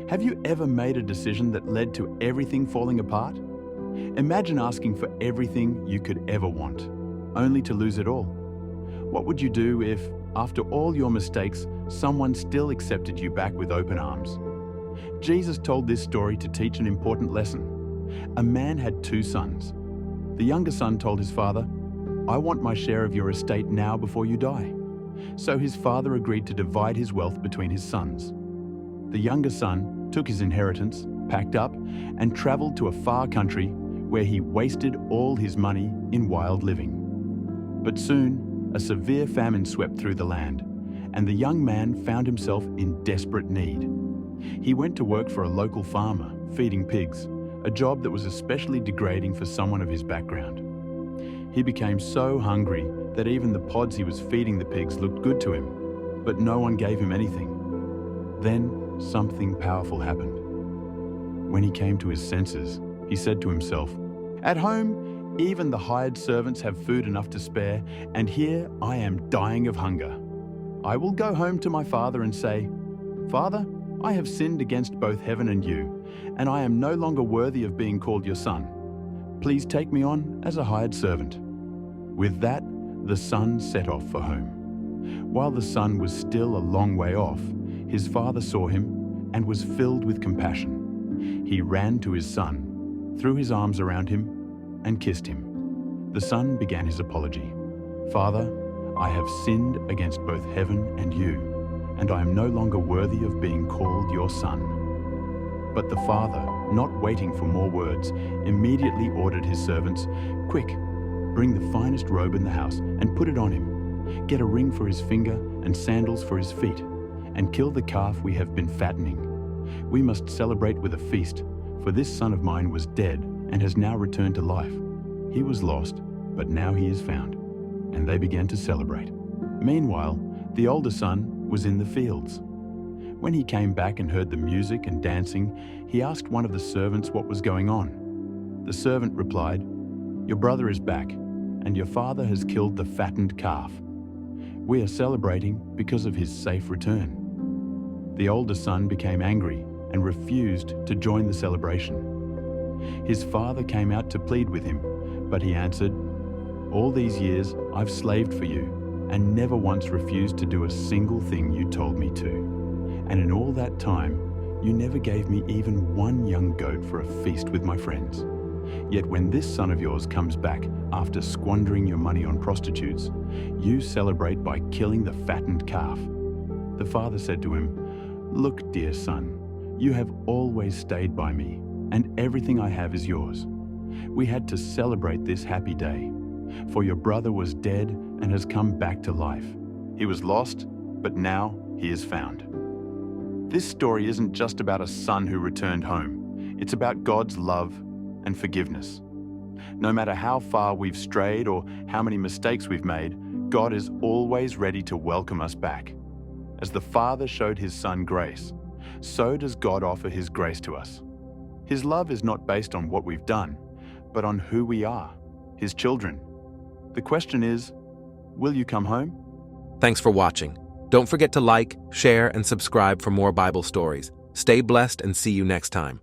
Have you ever made a decision that led to everything falling apart? Imagine asking for everything you could ever want, only to lose it all. What would you do if, after all your mistakes, someone still accepted you back with open arms? Jesus told this story to teach an important lesson. A man had 2 sons. The younger son told his father, "I want my share of your estate now before you die." So his father agreed to divide his wealth between his sons. The younger son took his inheritance, packed up, and traveled to a far country where he wasted all his money in wild living. But soon, a severe famine swept through the land, and the young man found himself in desperate need. He went to work for a local farmer, feeding pigs, a job that was especially degrading for someone of his background. He became so hungry that even the pods he was feeding the pigs looked good to him, but no one gave him anything. Then something powerful happened. When he came to his senses, he said to himself, "At home, even the hired servants have food enough to spare, and here I am dying of hunger. I will go home to my father and say, 'Father, I have sinned against both heaven and you, and I am no longer worthy of being called your son. Please take me on as a hired servant.'" With that, the son set off for home. While the son was still a long way off, his father saw him and was filled with compassion. He ran to his son, threw his arms around him, and kissed him. The son began his apology. "Father, I have sinned against both heaven and you, and I am no longer worthy of being called your son." But the father, not waiting for more words, immediately ordered his servants, "Quick, bring the finest robe in the house and put it on him. Get a ring for his finger and sandals for his feet, and kill the calf we have been fattening. We must celebrate with a feast, for this son of mine was dead and has now returned to life. He was lost, but now he is found." And they began to celebrate. Meanwhile, the older son was in the fields. When he came back and heard the music and dancing, he asked one of the servants what was going on. The servant replied, "Your brother is back, and your father has killed the fattened calf. We are celebrating because of his safe return." The older son became angry and refused to join the celebration. His father came out to plead with him, but he answered, "All these years I've slaved for you and never once refused to do a single thing you told me to. And in all that time, you never gave me even one young goat for a feast with my friends. Yet when this son of yours comes back after squandering your money on prostitutes, you celebrate by killing the fattened calf." The father said to him, "Look, dear son, you have always stayed by me, and everything I have is yours. We had to celebrate this happy day, for your brother was dead and has come back to life. He was lost, but now he is found." This story isn't just about a son who returned home. It's about God's love and forgiveness. No matter how far we've strayed or how many mistakes we've made, God is always ready to welcome us back. As the Father showed his Son grace, so does God offer his grace to us. His love is not based on what we've done, but on who we are, his children. The question is, will you come home? Thanks for watching. Don't forget to like, share, and subscribe for more Bible stories. Stay blessed and see you next time.